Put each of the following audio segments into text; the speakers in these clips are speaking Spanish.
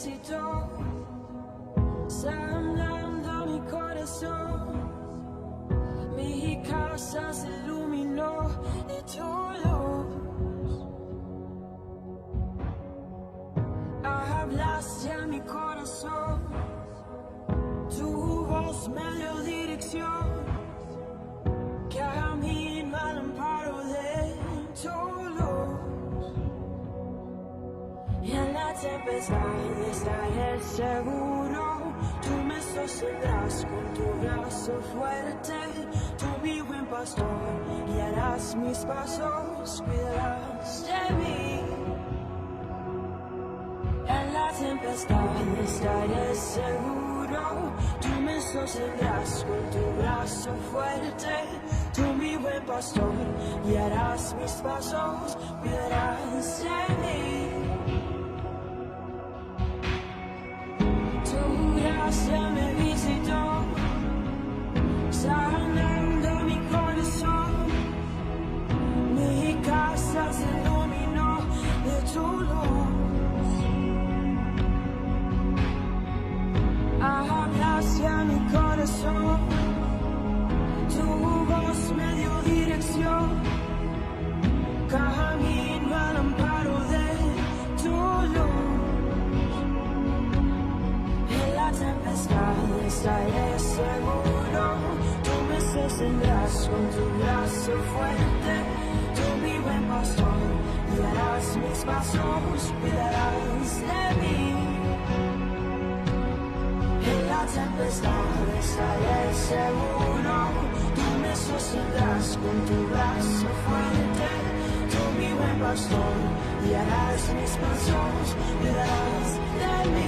visitó, sanando mi corazón. Mi casa se iluminó de tu luz. Hablaste a mi corazón, tu voz me dio dirección. Camino al amparo de tu luz. En la tempestad estaré seguro. Tú me sostendrás con tu brazo fuerte. Tú mi buen pastor, guiarás mis pasos, cuidarás de mí. En la tempestad estaré seguro. Tú me sostendrás con tu brazo fuerte. Tú mi buen pastor, guiarás mis pasos, cuidarás de mí. Tu gracia me visitó, sanando mi corazón. Mi casa se iluminó de tu luz. Hablaste a mi corazón, tu voz me dio dirección. Camino al amparo de tu luz. En la tempestad estaré seguro. Tú me sostendrás con tu brazo fuerte. Tú mi buen pastor, guiarás mis pasos, cuidarás de mí. En la tempestad estaré seguro. Tú me sostendrás con tu brazo fuerte. Tú mi buen pastor, guiarás mis pasos, cuidarás de mí.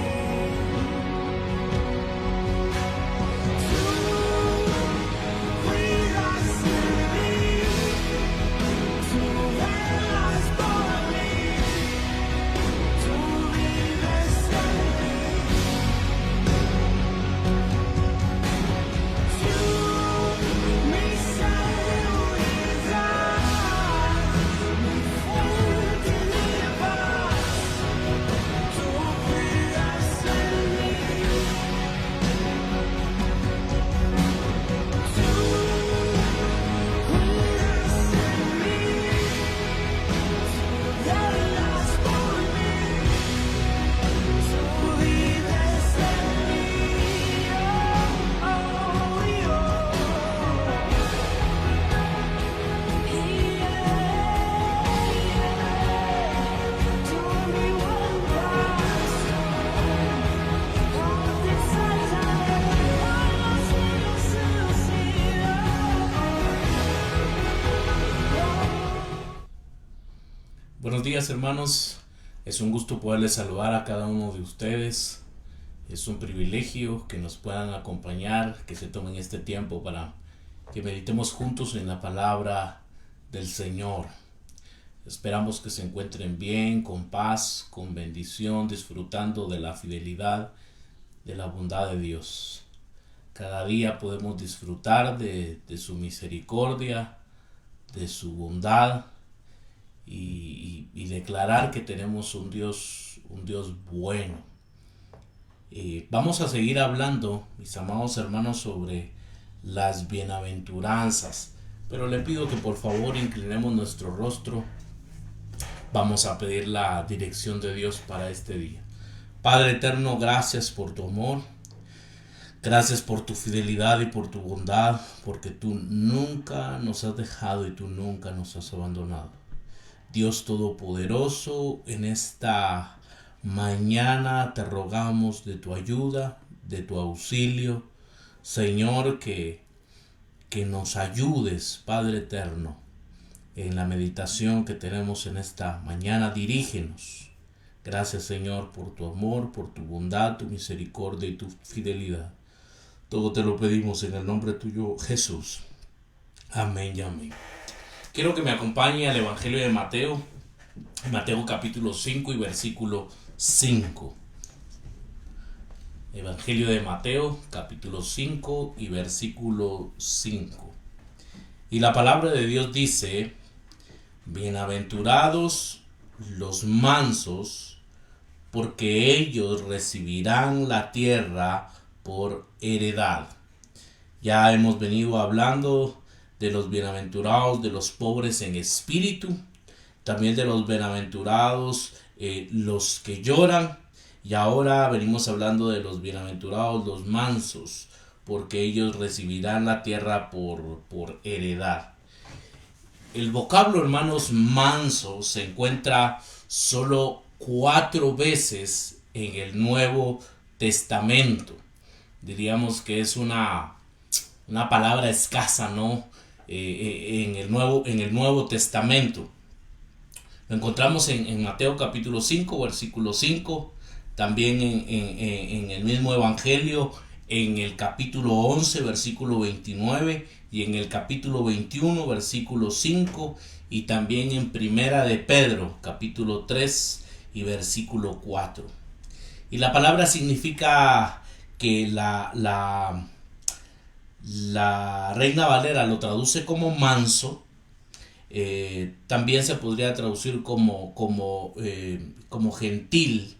Buenos días, hermanos, es un gusto poderles saludar a cada uno de ustedes. Es un privilegio que nos puedan acompañar, que se tomen este tiempo para que meditemos juntos en la palabra del Señor. Esperamos que se encuentren bien, con paz, con bendición, disfrutando de la fidelidad, de la bondad de Dios. Cada día podemos disfrutar de su misericordia, de su bondad, y declarar que tenemos un Dios bueno. Vamos a seguir hablando, mis amados hermanos, sobre las bienaventuranzas, pero le pido que por favor inclinemos nuestro rostro. Vamos a pedir la dirección de Dios para este día. Padre eterno, gracias por tu amor, gracias por tu fidelidad y por tu bondad, porque tú nunca nos has dejado y tú nunca nos has abandonado. Dios Todopoderoso, en esta mañana te rogamos de tu ayuda, de tu auxilio. Señor, que nos ayudes, Padre eterno, en la meditación que tenemos en esta mañana. Dirígenos. Gracias, Señor, por tu amor, por tu bondad, tu misericordia y tu fidelidad. Todo te lo pedimos en el nombre tuyo, Jesús. Amén y amén. Quiero que me acompañe al Evangelio de Mateo, Mateo capítulo 5 y versículo 5. Evangelio de Mateo capítulo 5 y versículo 5. Y la palabra de Dios dice: bienaventurados los mansos, porque ellos recibirán la tierra por heredad. Ya hemos venido hablando de los bienaventurados, de los pobres en espíritu, también de los bienaventurados los que lloran, y ahora venimos hablando de los bienaventurados los mansos, porque ellos recibirán la tierra por heredad. El vocablo, hermanos, manso se encuentra solo 4 veces en el Nuevo Testamento. Diríamos que es una palabra escasa, ¿no? En el Nuevo Testamento. Lo encontramos en Mateo capítulo 5, versículo 5, también en el mismo Evangelio, en el capítulo 11, versículo 29, y en el capítulo 21, versículo 5, y también en Primera de Pedro, capítulo 3 y versículo 4. Y la palabra significa que la Reina Valera lo traduce como manso. También se podría traducir como gentil.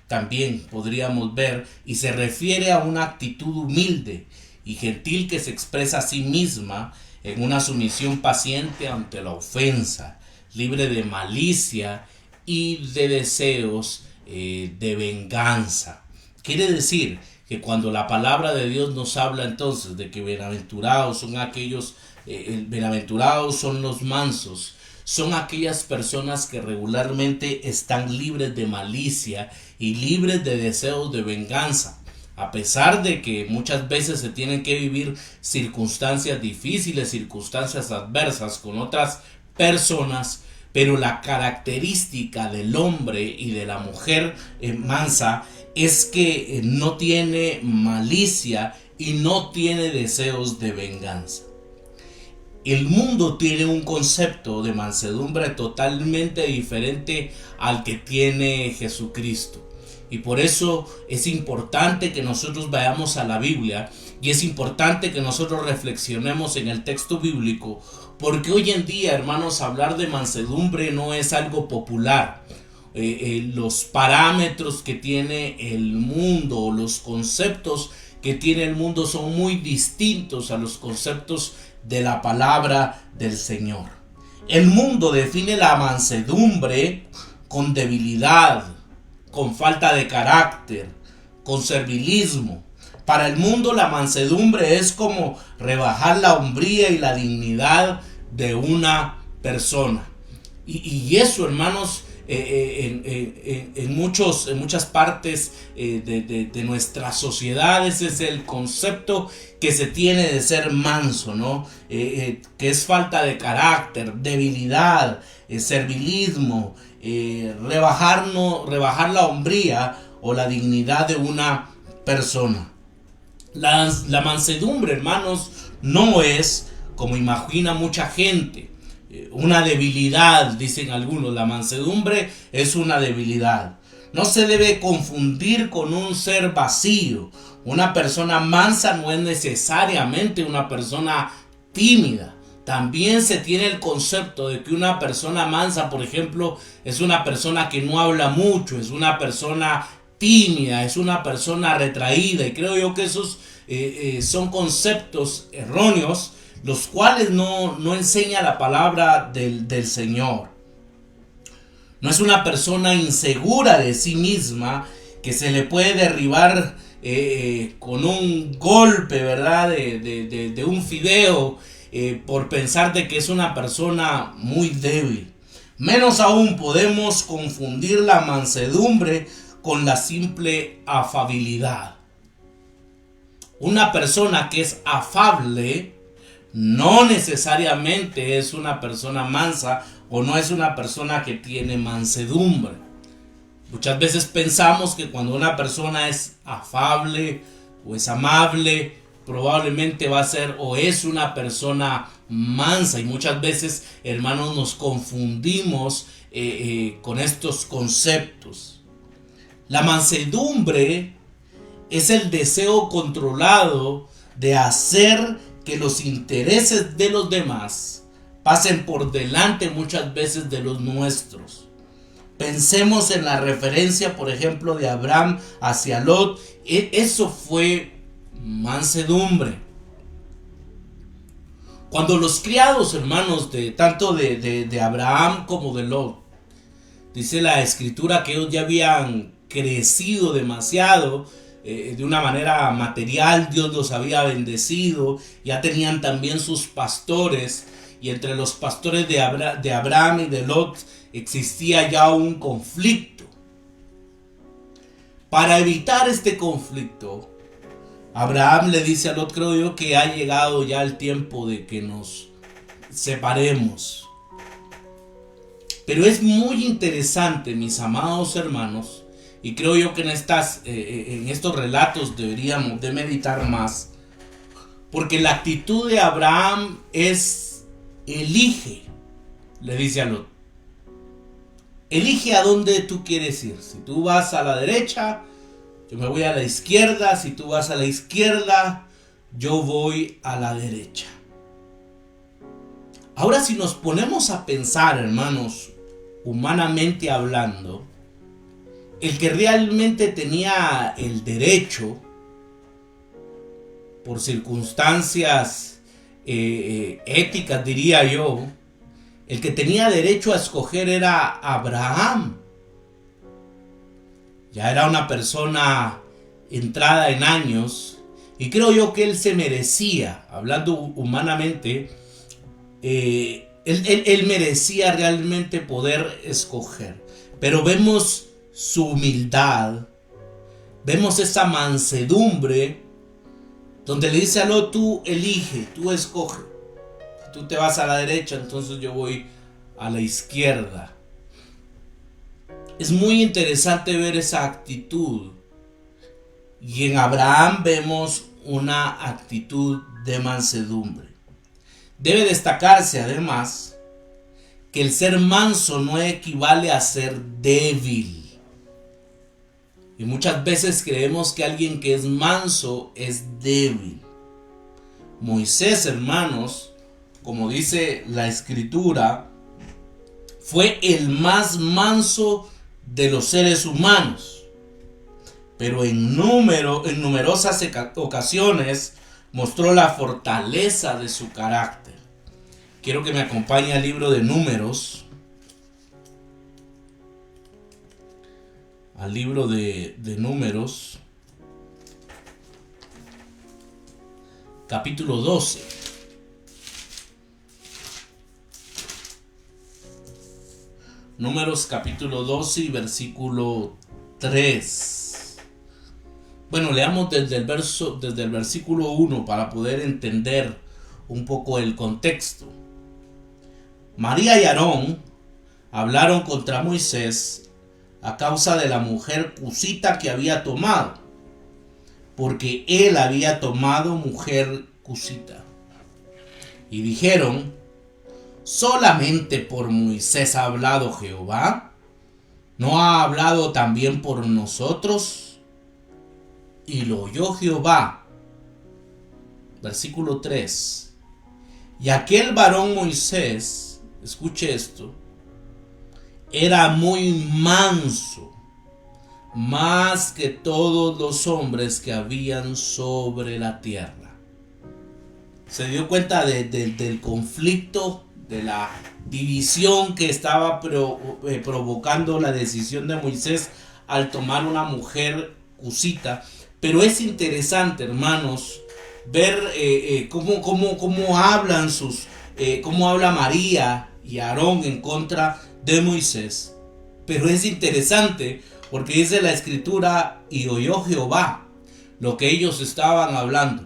También podríamos ver, y se refiere a una actitud humilde y gentil que se expresa a sí misma en una sumisión paciente ante la ofensa, libre de malicia y de deseos de venganza. Quiere decir que cuando la palabra de Dios nos habla entonces de que bienaventurados son aquellos, bienaventurados son los mansos, son aquellas personas que regularmente están libres de malicia y libres de deseos de venganza, a pesar de que muchas veces se tienen que vivir circunstancias difíciles, circunstancias adversas con otras personas, pero la característica del hombre y de la mujer mansa es que no tiene malicia y no tiene deseos de venganza. El mundo tiene un concepto de mansedumbre totalmente diferente al que tiene Jesucristo. Y por eso es importante que nosotros vayamos a la Biblia y es importante que nosotros reflexionemos en el texto bíblico, porque hoy en día, hermanos, hablar de mansedumbre no es algo popular. Los parámetros que tiene el mundo, los conceptos que tiene el mundo son muy distintos a los conceptos de la palabra del Señor. El mundo define la mansedumbre con debilidad, con falta de carácter, con servilismo. Para el mundo la mansedumbre es como rebajar la hombría y la dignidad de una persona. Y eso, hermanos, en muchas partes de nuestras sociedades es el concepto que se tiene de ser manso, ¿no? Que es falta de carácter, debilidad, servilismo, rebajar la hombría o la dignidad de una persona. La mansedumbre, hermanos, no es, como imagina mucha gente, una debilidad, dicen algunos. La mansedumbre es una debilidad. No se debe confundir con un ser vacío. Una persona mansa no es necesariamente una persona tímida. También se tiene el concepto de que una persona mansa, por ejemplo, es una persona que no habla mucho, es una persona tímida, es una persona retraída. Y creo yo que esos son conceptos erróneos, los cuales no enseña la palabra del Señor. No es una persona insegura de sí misma que se le puede derribar con un golpe, ¿verdad? De un fideo, por pensar de que es una persona muy débil. Menos aún podemos confundir la mansedumbre con la simple afabilidad. Una persona que es afable no necesariamente es una persona mansa o no es una persona que tiene mansedumbre. Muchas veces pensamos que cuando una persona es afable o es amable, probablemente va a ser o es una persona mansa. Y muchas veces, hermanos, nos confundimos con estos conceptos. La mansedumbre es el deseo controlado de hacer que los intereses de los demás pasen por delante muchas veces de los nuestros. Pensemos en la referencia, por ejemplo, de Abraham hacia Lot. Eso fue mansedumbre. Cuando los criados, hermanos, tanto de Abraham como de Lot, dice la escritura que ellos ya habían crecido demasiado, de una manera material, Dios los había bendecido, ya tenían también sus pastores, y entre los pastores de Abraham y de Lot existía ya un conflicto. Para evitar este conflicto, Abraham le dice a Lot, creo yo que ha llegado ya el tiempo de que nos separemos. Pero es muy interesante, mis amados hermanos, y creo yo que en estos relatos deberíamos de meditar más, porque la actitud de Abraham es: elige, le dice a Lot, elige a dónde tú quieres ir. Si tú vas a la derecha, yo me voy a la izquierda. Si tú vas a la izquierda, yo voy a la derecha. Ahora, si nos ponemos a pensar, hermanos, humanamente hablando, el que realmente tenía el derecho, por circunstancias éticas, diría yo, el que tenía derecho a escoger era Abraham. Ya era una persona entrada en años, y creo yo que él se merecía, hablando humanamente, él merecía realmente poder escoger. Pero vemos su humildad, vemos esa mansedumbre, donde le dice a Lot, tú elige, tú escoge. Si tú te vas a la derecha, entonces yo voy a la izquierda. Es muy interesante ver esa actitud. Y en Abraham vemos una actitud de mansedumbre. Debe destacarse además que el ser manso no equivale a ser débil. Y muchas veces creemos que alguien que es manso es débil. Moisés, hermanos, como dice la escritura, fue el más manso de los seres humanos. Pero en numerosas ocasiones mostró la fortaleza de su carácter. Quiero que me acompañe al libro de Números. Al libro de Números, capítulo 12. Números capítulo 12 y versículo 3. Bueno, leamos desde el versículo 1 para poder entender un poco el contexto. María y Aarón hablaron contra Moisés a causa de la mujer cusita que había tomado, porque él había tomado mujer cusita. Y dijeron, ¿solamente por Moisés ha hablado Jehová? ¿No ha hablado también por nosotros? Y lo oyó Jehová. Versículo 3. Y aquel varón Moisés, escuche esto, era muy manso, más que todos los hombres que habían sobre la tierra. Se dio cuenta del conflicto, de la división que estaba provocando la decisión de Moisés al tomar una mujer cusita. Pero es interesante, hermanos, ver cómo hablan cómo habla María y Aarón en contra de Moisés. Pero es interesante porque dice la escritura, y oyó Jehová lo que ellos estaban hablando.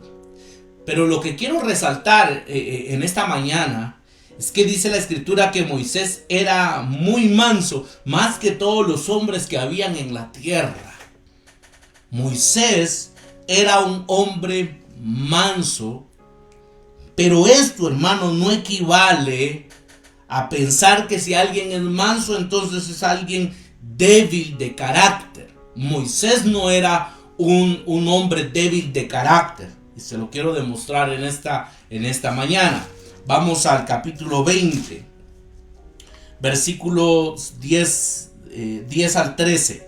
Pero lo que quiero resaltar en esta mañana es que dice la escritura que Moisés era muy manso, más que todos los hombres que habían en la tierra. Moisés era un hombre manso, pero esto, hermanos, no equivale a pensar que si alguien es manso, entonces es alguien débil de carácter. Moisés no era un hombre débil de carácter, y se lo quiero demostrar en esta mañana. Vamos al capítulo 20, versículos 10 10 al 13.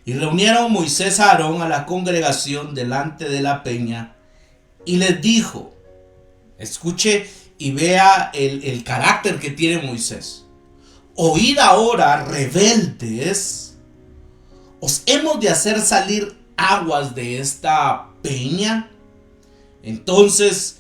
Y reunieron Moisés a Aarón a la congregación delante de la peña y les dijo, escuche y vea el carácter que tiene Moisés. Oíd ahora, rebeldes, ¿os hemos de hacer salir aguas de esta peña? Entonces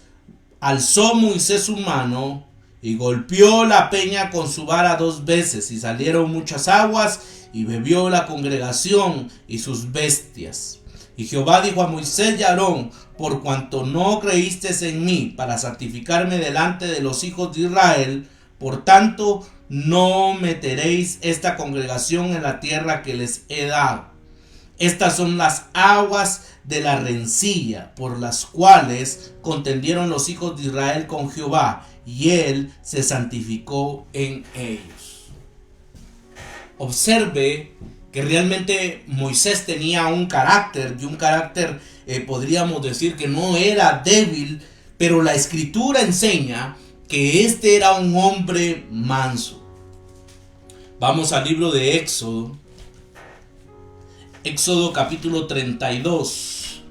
alzó Moisés su mano y golpeó la peña con su vara 2 veces, y salieron muchas aguas, y bebió la congregación y sus bestias. Y Jehová dijo a Moisés y a Aarón, por cuanto no creísteis en mí para santificarme delante de los hijos de Israel, por tanto no meteréis esta congregación en la tierra que les he dado. Estas son las aguas de la rencilla, por las cuales contendieron los hijos de Israel con Jehová, y él se santificó en ellos. Observe que realmente Moisés tenía un carácter, y un carácter podríamos decir que no era débil, pero la escritura enseña que este era un hombre manso. Vamos al libro de Éxodo. Éxodo capítulo 32.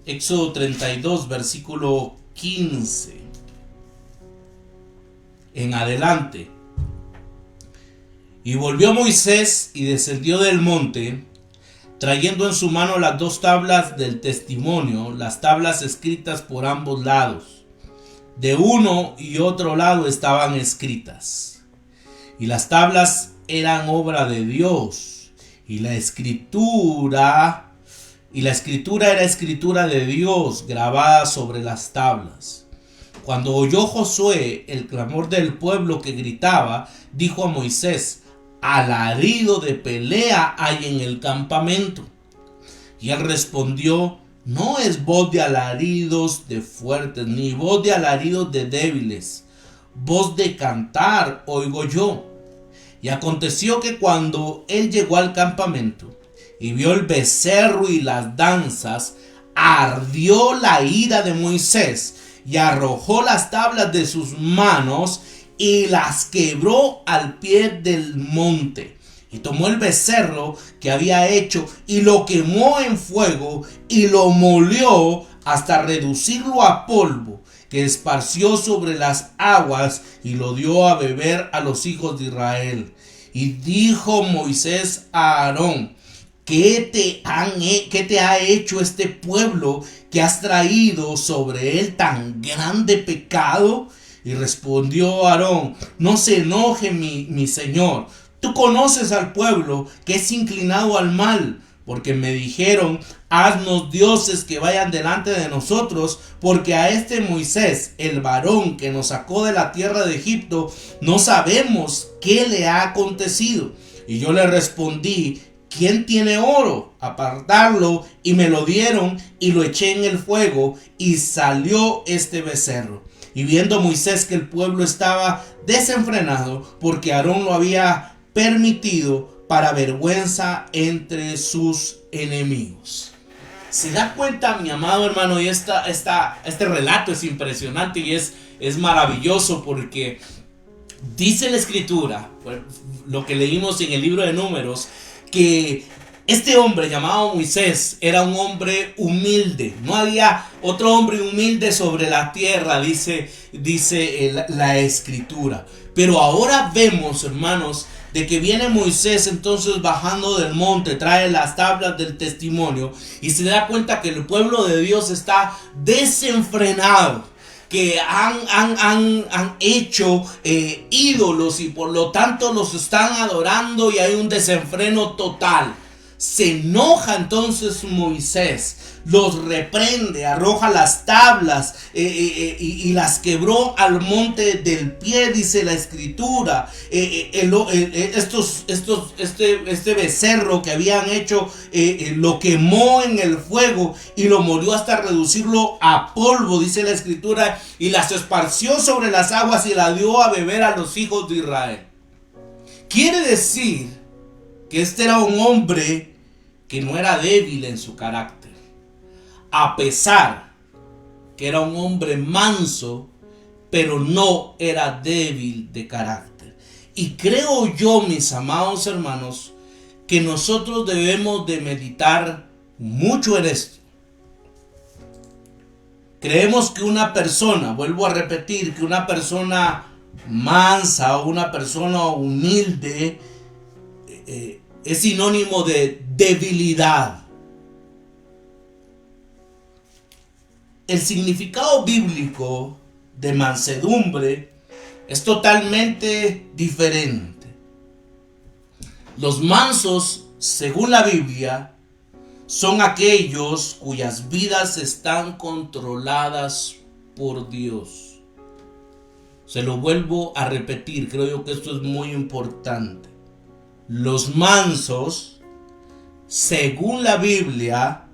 Éxodo 32, versículo 15 en adelante. Y volvió Moisés y descendió del monte, trayendo en su mano las 2 tablas del testimonio, las tablas escritas por ambos lados. De uno y otro lado estaban escritas. Y las tablas eran obra de Dios, y la escritura era escritura de Dios grabada sobre las tablas. Cuando oyó Josué el clamor del pueblo que gritaba, dijo a Moisés, alarido de pelea hay en el campamento. Y él respondió, no es voz de alaridos de fuertes, ni voz de alaridos de débiles, voz de cantar oigo yo. Y aconteció que cuando él llegó al campamento y vio el becerro y las danzas, ardió la ira de Moisés y arrojó las tablas de sus manos y las quebró al pie del monte. Y tomó el becerro que había hecho y lo quemó en fuego y lo molió hasta reducirlo a polvo, que esparció sobre las aguas y lo dio a beber a los hijos de Israel. Y dijo Moisés a Aarón, ¿qué te ha hecho este pueblo que has traído sobre él tan grande pecado? Y respondió Aarón, no se enoje mi señor. Tú conoces al pueblo que es inclinado al mal, porque me dijeron, haznos dioses que vayan delante de nosotros, porque a este Moisés, el varón que nos sacó de la tierra de Egipto, no sabemos qué le ha acontecido. Y yo le respondí, ¿quién tiene oro? Apartarlo, y me lo dieron, y lo eché en el fuego, y salió este becerro. Y viendo Moisés que el pueblo estaba desenfrenado, porque Aarón lo había permitido, para vergüenza entre sus enemigos. ¿Se da cuenta, mi amado hermano? Y este relato es impresionante y es maravilloso, porque dice la escritura, lo que leímos en el libro de Números, que este hombre llamado Moisés era un hombre humilde. No había otro hombre humilde sobre la tierra, dice la escritura. Pero ahora vemos, hermanos, de que viene Moisés entonces bajando del monte, trae las tablas del testimonio y se da cuenta que el pueblo de Dios está desenfrenado, que han hecho ídolos y por lo tanto los están adorando y hay un desenfreno total. Se enoja entonces Moisés, los reprende, arroja las tablas y las quebró al monte del pie, dice la escritura. Este becerro que habían hecho lo quemó en el fuego y lo molió hasta reducirlo a polvo, dice la escritura, y las esparció sobre las aguas y la dio a beber a los hijos de Israel. Quiere decir que este era un hombre que no era débil en su carácter. A pesar que era un hombre manso, pero no era débil de carácter. Y creo yo, mis amados hermanos, que nosotros debemos de meditar mucho en esto. Creemos que una persona, vuelvo a repetir, que una persona mansa o una persona humilde es sinónimo de debilidad. El significado bíblico de mansedumbre es totalmente diferente. Los mansos, según la Biblia, son aquellos cuyas vidas están controladas por Dios. Se lo vuelvo a repetir, creo yo que esto es muy importante. Los mansos, según la Biblia,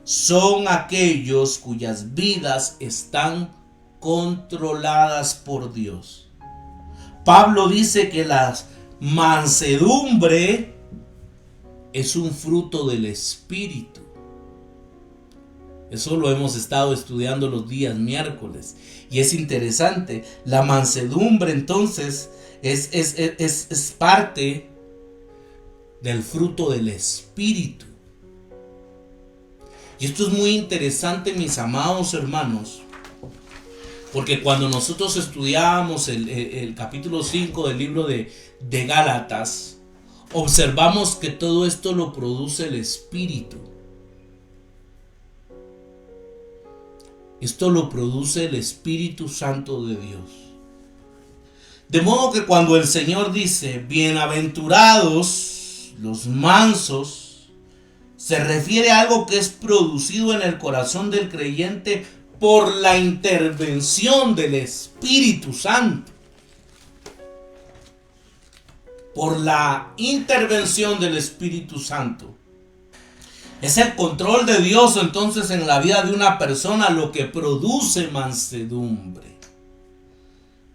son aquellos cuyas vidas están controladas por Dios. Pablo dice que la mansedumbre es un fruto del Espíritu. Eso lo hemos estado estudiando los días miércoles. Y es interesante. La mansedumbre entonces es parte del fruto del Espíritu. Y esto es muy interesante, mis amados hermanos. Porque cuando nosotros estudiamos el capítulo 5 del libro de Gálatas, observamos que todo esto lo produce el Espíritu. Esto lo produce el Espíritu Santo de Dios. De modo que cuando el Señor dice, bienaventurados los mansos, se refiere a algo que es producido en el corazón del creyente por la intervención del Espíritu Santo. Por la intervención del Espíritu Santo. Es el control de Dios entonces en la vida de una persona lo que produce mansedumbre.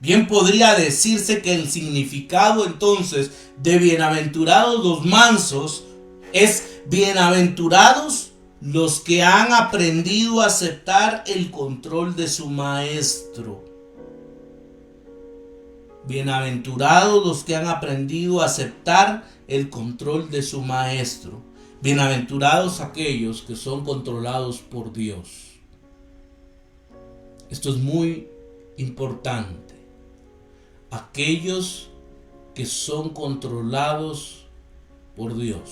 Bien podría decirse que el significado entonces de bienaventurados los mansos es bienaventurados los que han aprendido a aceptar el control de su maestro. Bienaventurados los que han aprendido a aceptar el control de su maestro. Bienaventurados aquellos que son controlados por Dios. Esto es muy importante. Aquellos que son controlados por Dios.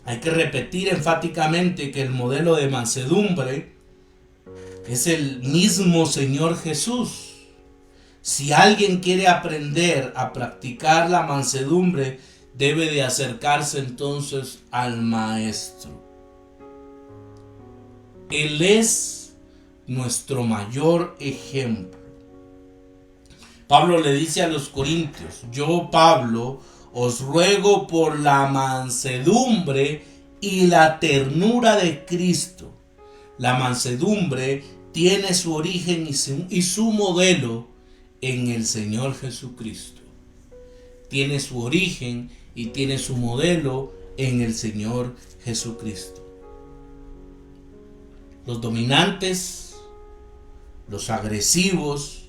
Hay que repetir enfáticamente que el modelo de mansedumbre es el mismo Señor Jesús. Si alguien quiere aprender a practicar la mansedumbre, debe de acercarse entonces al Maestro. Él es nuestro mayor ejemplo. Pablo le dice a los corintios, yo Pablo os ruego por la mansedumbre y la ternura de Cristo. La mansedumbre tiene su origen y su modelo en el Señor Jesucristo. Tiene su origen y tiene su modelo en el Señor Jesucristo. Los dominantes, los agresivos,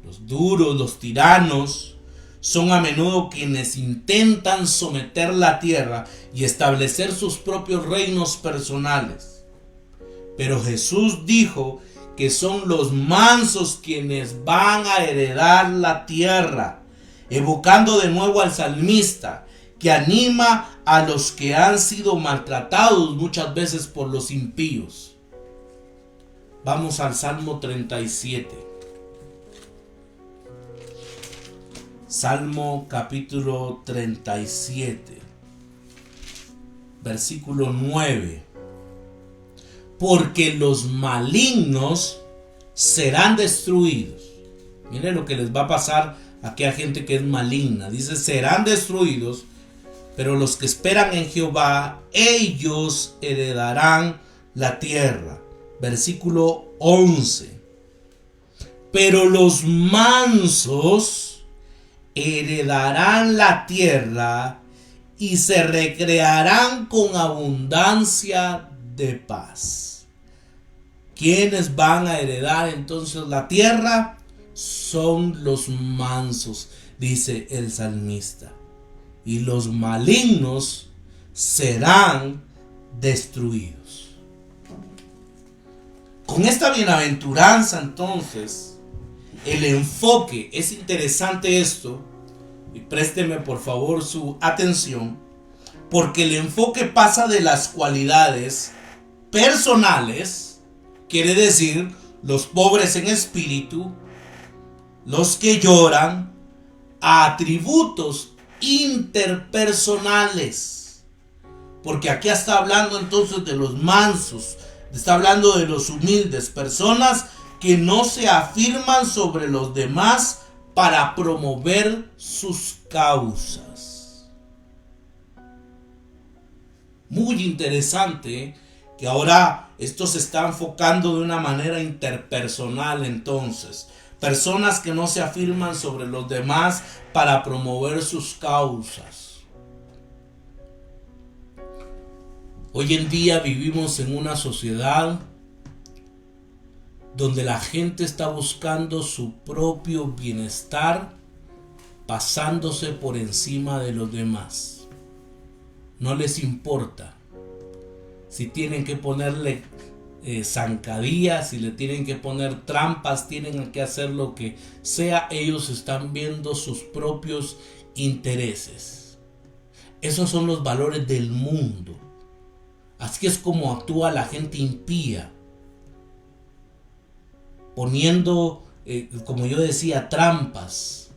los duros, los tiranos, son a menudo quienes intentan someter la tierra y establecer sus propios reinos personales. Pero Jesús dijo que son los mansos quienes van a heredar la tierra, evocando de nuevo al salmista, que anima a los que han sido maltratados muchas veces por los impíos. Vamos al Salmo 37. Salmo capítulo 37, versículo 9. Porque los malignos serán destruidos. Miren lo que les va a pasar a aquella gente que es maligna. Dice, serán destruidos, pero los que esperan en Jehová, ellos heredarán la tierra. Versículo 11. Pero los mansos heredarán la tierra y se recrearán con abundancia de paz. ¿Quiénes van a heredar entonces la tierra? Son los mansos, dice el salmista. Y los malignos serán destruidos. Con esta bienaventuranza entonces, el enfoque, es interesante esto, y présteme por favor su atención, porque el enfoque pasa de las cualidades personales, quiere decir los pobres en espíritu, los que lloran, a atributos interpersonales. Porque aquí está hablando entonces de los mansos, está hablando de los humildes, personas que no se afirman sobre los demás para promover sus causas. Muy interesante que ahora esto se está enfocando de una manera interpersonal entonces. Personas que no se afirman sobre los demás para promover sus causas. Hoy en día vivimos en una sociedad donde la gente está buscando su propio bienestar, pasándose por encima de los demás. No les importa si tienen que ponerle zancadillas, si le tienen que poner trampas, tienen que hacer lo que sea. Ellos están viendo sus propios intereses. Esos son los valores del mundo. Así es como actúa la gente impía, poniendo, como yo decía, trampas,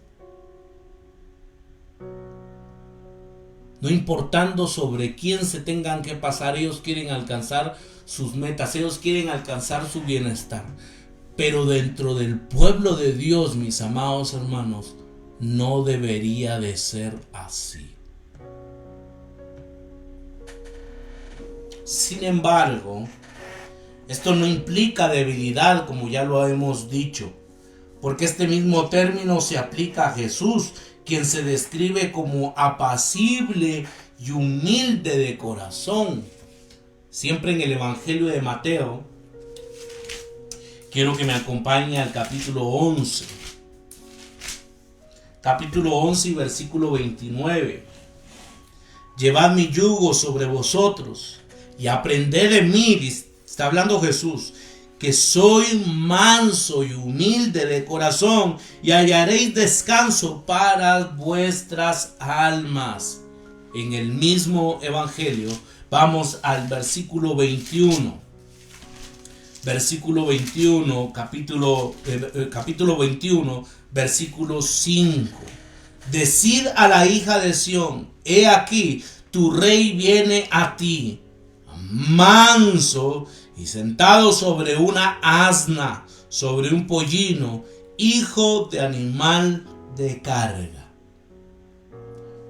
no importando sobre quién se tengan que pasar. Ellos quieren alcanzar sus metas, ellos quieren alcanzar su bienestar. Pero dentro del pueblo de Dios, mis amados hermanos, no debería de ser así. Sin embargo, esto no implica debilidad, como ya lo hemos dicho, porque este mismo término se aplica a Jesús, quien se describe como apacible y humilde de corazón. Siempre en el Evangelio de Mateo, quiero que me acompañe al capítulo 11. Capítulo 11 y versículo 29. Llevad mi yugo sobre vosotros y aprended de mí, está hablando Jesús, que soy manso y humilde de corazón, y hallaréis descanso para vuestras almas. En el mismo evangelio, vamos al versículo 21. Versículo 21, capítulo 21, versículo 5. Decid a la hija de Sión, he aquí, tu rey viene a ti, manso y sentado sobre una asna, sobre un pollino, hijo de animal de carga.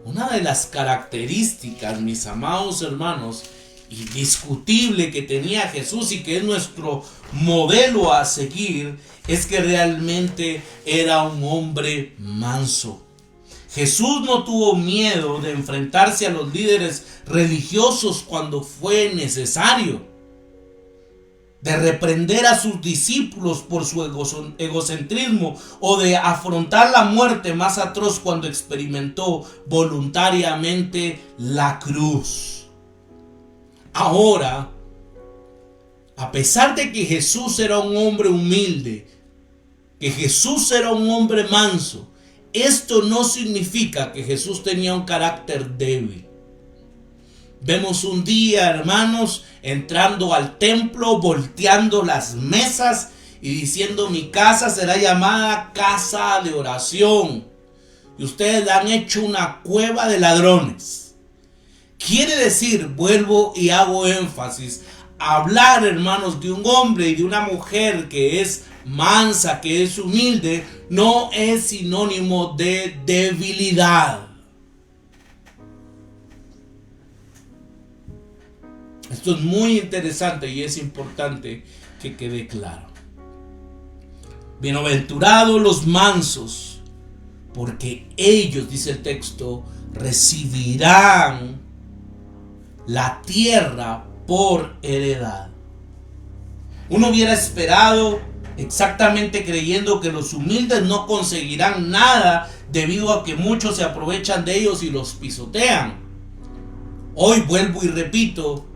Una de las características, mis amados hermanos, indiscutible que tenía Jesús y que es nuestro modelo a seguir, es que realmente era un hombre manso. Jesús no tuvo miedo de enfrentarse a los líderes religiosos cuando fue necesario, de reprender a sus discípulos por su egocentrismo o de afrontar la muerte más atroz cuando experimentó voluntariamente la cruz. Ahora, a pesar de que Jesús era un hombre humilde, que Jesús era un hombre manso, esto no significa que Jesús tenía un carácter débil. Vemos un día, hermanos, entrando al templo, volteando las mesas y diciendo: mi casa será llamada casa de oración, y ustedes la han hecho una cueva de ladrones. Quiere decir, vuelvo y hago énfasis, hablar, hermanos, de un hombre y de una mujer que es mansa, que es humilde, no es sinónimo de debilidad. Esto es muy interesante y es importante que quede claro. Bienaventurados los mansos, porque ellos, dice el texto, recibirán la tierra por heredad. Uno hubiera esperado, exactamente creyendo que los humildes no conseguirán nada debido a que muchos se aprovechan de ellos y los pisotean. Hoy vuelvo y repito,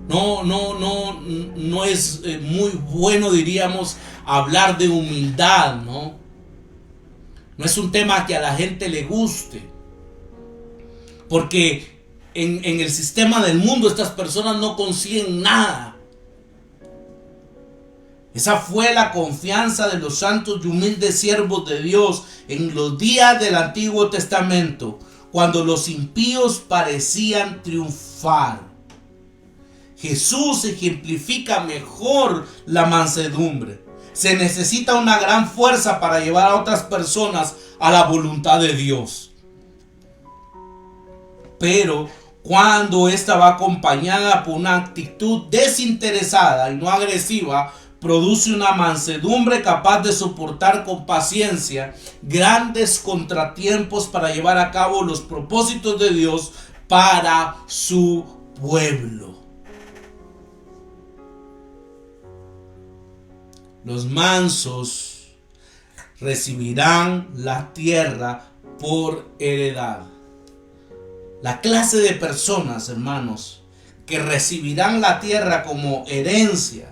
no es muy bueno, diríamos, hablar de humildad, ¿no? No es un tema que a la gente le guste, porque en el sistema del mundo estas personas no consiguen nada. Esa fue la confianza de los santos y humildes siervos de Dios en los días del Antiguo Testamento, cuando los impíos parecían triunfar. Jesús ejemplifica mejor la mansedumbre. Se necesita una gran fuerza para llevar a otras personas a la voluntad de Dios. Pero cuando esta va acompañada por una actitud desinteresada y no agresiva, produce una mansedumbre capaz de soportar con paciencia grandes contratiempos para llevar a cabo los propósitos de Dios para su pueblo. Los mansos recibirán la tierra por heredad. La clase de personas, hermanos, que recibirán la tierra como herencia.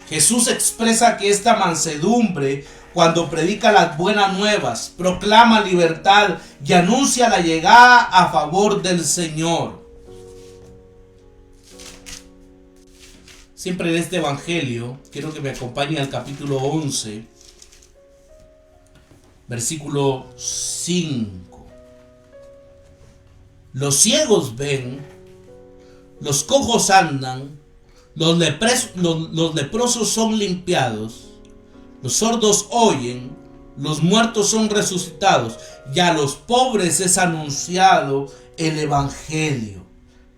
Jesús expresa que esta mansedumbre, cuando predica las buenas nuevas, proclama libertad y anuncia la llegada a favor del Señor. Siempre en este evangelio, quiero que me acompañe al capítulo 11, versículo 5. Los ciegos ven, los cojos andan, los leprosos son limpiados, los sordos oyen, los muertos son resucitados, y a los pobres es anunciado el evangelio.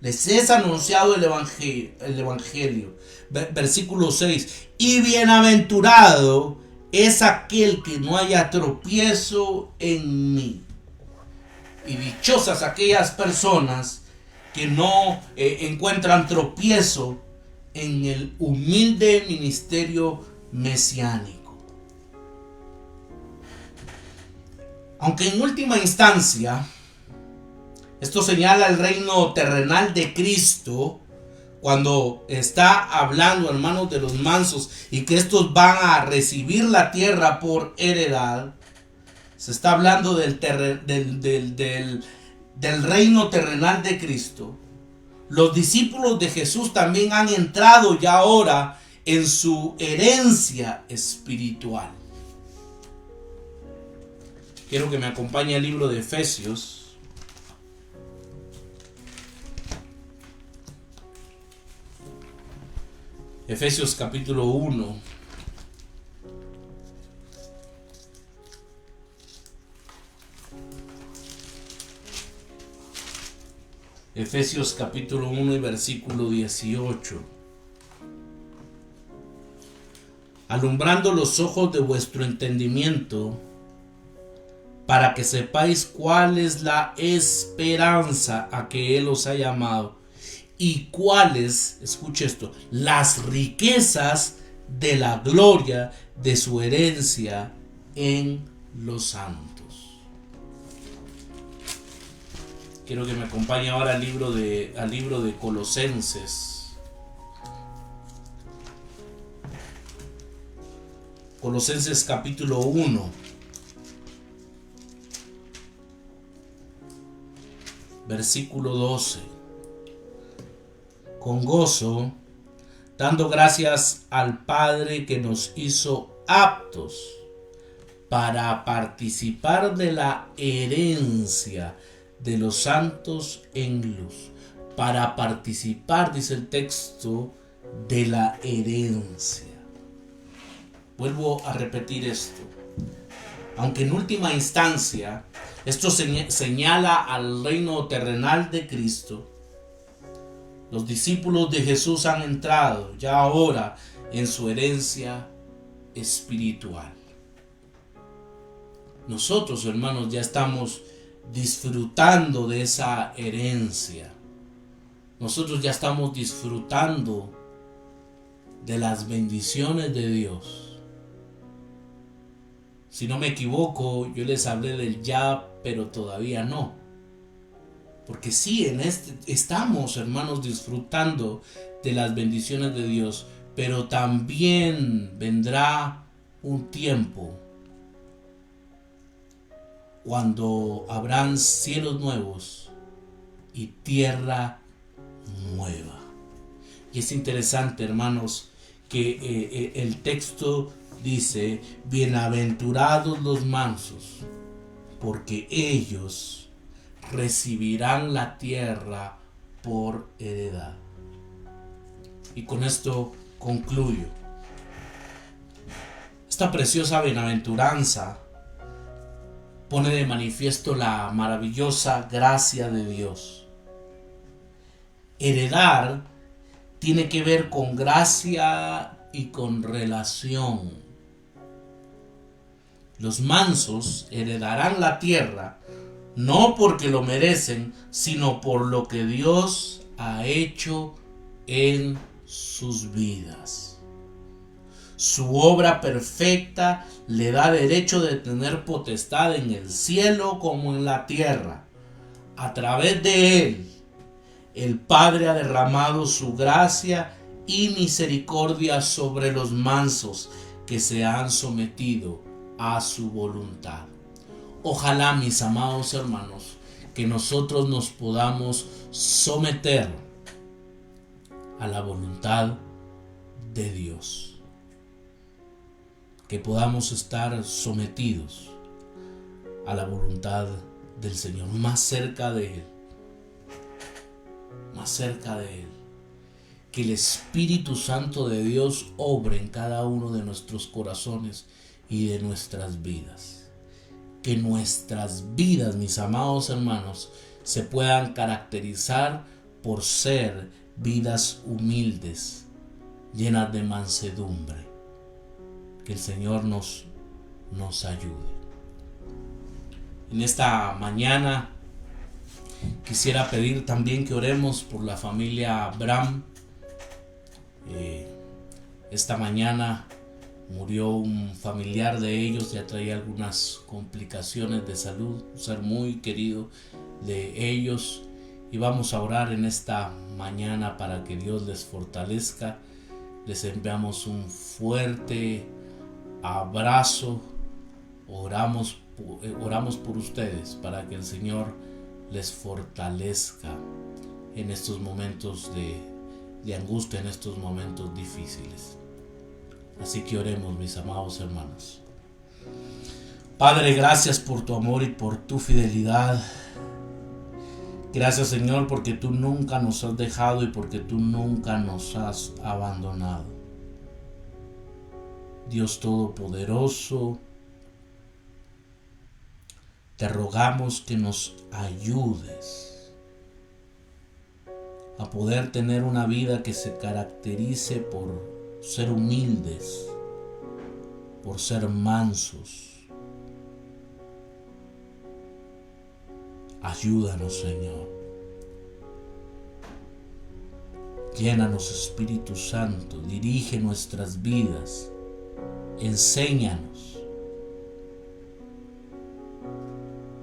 Les es anunciado el evangelio. Versículo 6. Y bienaventurado es aquel que no haya tropiezo en mí. Y dichosas aquellas personas que no encuentran tropiezo en el humilde ministerio mesiánico. Aunque en última instancia esto señala el reino terrenal de Cristo, cuando está hablando, hermanos, de los mansos y que estos van a recibir la tierra por heredad, se está hablando del reino terrenal de Cristo. Los discípulos de Jesús también han entrado ya ahora en su herencia espiritual. Quiero que me acompañe al libro de Efesios. Efesios capítulo 1. Efesios capítulo 1 y versículo 18. Alumbrando los ojos de vuestro entendimiento, para que sepáis cuál es la esperanza a que Él os ha llamado, y cuáles, escuche esto, las riquezas de la gloria de su herencia en los santos. Quiero que me acompañe ahora al libro de Colosenses. Colosenses capítulo 1. Versículo 12. Con gozo, dando gracias al Padre que nos hizo aptos para participar de la herencia de los santos en luz. Para participar, dice el texto, de la herencia. Vuelvo a repetir esto. Aunque en última instancia esto señala al reino terrenal de Cristo, los discípulos de Jesús han entrado ya ahora en su herencia espiritual. Nosotros, hermanos, ya estamos disfrutando de esa herencia. Nosotros ya estamos disfrutando de las bendiciones de Dios. Si no me equivoco, yo les hablé del ya, pero todavía no. Porque sí, estamos, hermanos, disfrutando de las bendiciones de Dios, pero también vendrá un tiempo cuando habrán cielos nuevos y tierra nueva. Y es interesante, hermanos, que el texto dice: bienaventurados los mansos, porque ellos recibirán la tierra por heredad. Y con esto concluyo. Esta preciosa bienaventuranza pone de manifiesto la maravillosa gracia de Dios. Heredar tiene que ver con gracia y con relación. Los mansos heredarán la tierra, no porque lo merecen, sino por lo que Dios ha hecho en sus vidas. Su obra perfecta le da derecho de tener potestad en el cielo como en la tierra. A través de él, el Padre ha derramado su gracia y misericordia sobre los mansos que se han sometido a su voluntad. Ojalá, mis amados hermanos, que nosotros nos podamos someter a la voluntad de Dios. Que podamos estar sometidos a la voluntad del Señor, más cerca de Él. Más cerca de Él. Que el Espíritu Santo de Dios obre en cada uno de nuestros corazones y de nuestras vidas. Que nuestras vidas, mis amados hermanos, se puedan caracterizar por ser vidas humildes, llenas de mansedumbre. Que el Señor nos ayude. En esta mañana quisiera pedir también que oremos por la familia Bram. Esta mañana murió un familiar de ellos, ya traía algunas complicaciones de salud, un ser muy querido de ellos, y vamos a orar en esta mañana para que Dios les fortalezca. Les enviamos un fuerte abrazo. Oramos por ustedes para que el Señor les fortalezca en estos momentos de angustia, en estos momentos difíciles. Así que oremos, mis amados hermanos. Padre, gracias por tu amor y por tu fidelidad. Gracias, Señor, porque tú nunca nos has dejado y porque tú nunca nos has abandonado. Dios Todopoderoso, te rogamos que nos ayudes a poder tener una vida que se caracterice por ser humildes, por ser mansos. Ayúdanos, Señor. Llénanos, Espíritu Santo, dirige nuestras vidas, enséñanos.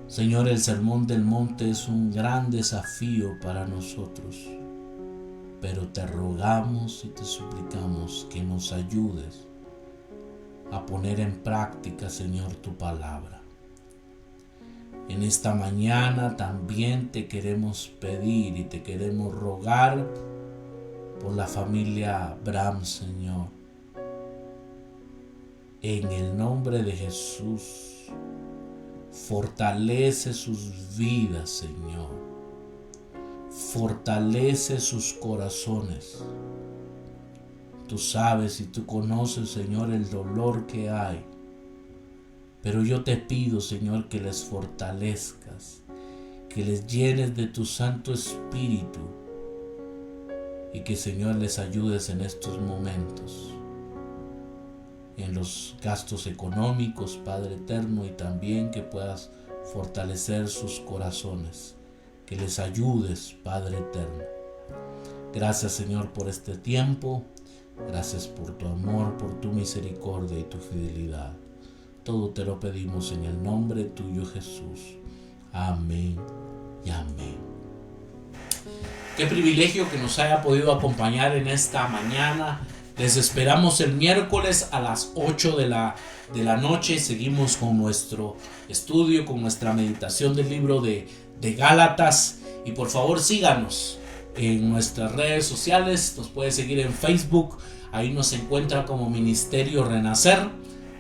Señor, el Sermón del Monte es un gran desafío para nosotros, pero te rogamos y te suplicamos que nos ayudes a poner en práctica, Señor, tu palabra. En esta mañana también te queremos pedir y te queremos rogar por la familia Bram, Señor. En el nombre de Jesús, fortalece sus vidas, Señor. Fortalece sus corazones. Tú sabes y tú conoces, Señor, el dolor que hay. Pero yo te pido, Señor, que les fortalezcas, que les llenes de tu Santo Espíritu y que, Señor, les ayudes en estos momentos, en los gastos económicos, Padre eterno, y también que puedas fortalecer sus corazones, que les ayudes, Padre eterno. Gracias, Señor, por este tiempo. Gracias por tu amor, por tu misericordia y tu fidelidad. Todo te lo pedimos en el nombre tuyo, Jesús. Amén y amén. Qué privilegio que nos haya podido acompañar en esta mañana. Les esperamos el miércoles a las 8 de la noche. Seguimos con nuestro estudio, con nuestra meditación del libro de Gálatas. Y por favor síganos en nuestras redes sociales. Nos puede seguir en Facebook. Ahí nos encuentra como Ministerio Renacer.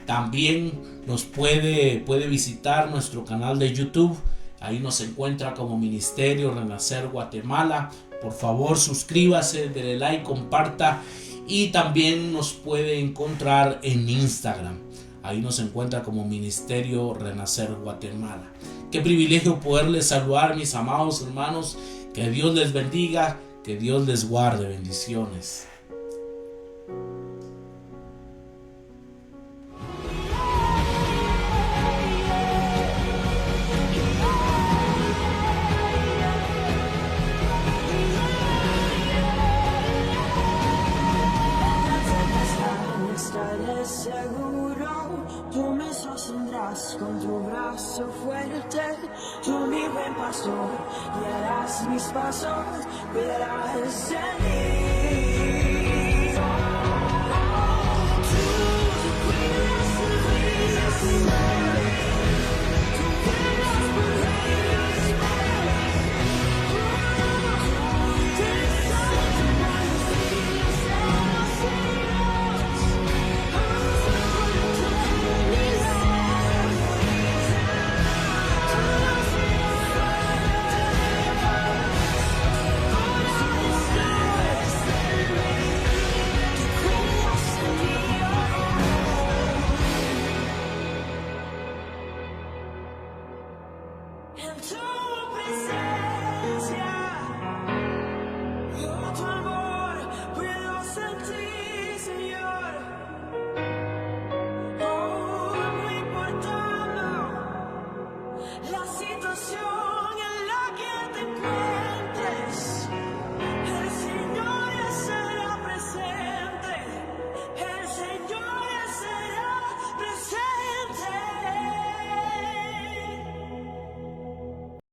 También nos puede visitar nuestro canal de YouTube. Ahí nos encuentra como Ministerio Renacer Guatemala. Por favor, suscríbase, dele like, comparta. Y también nos puede encontrar en Instagram. Ahí nos encuentra como Ministerio Renacer Guatemala. Qué privilegio poderles saludar, mis amados hermanos. Que Dios les bendiga, que Dios les guarde. Bendiciones. Tú me sostendrás con tu brazo fuerte, tú mi buen pastor, guiarás mis pasos, cuidarás de mí.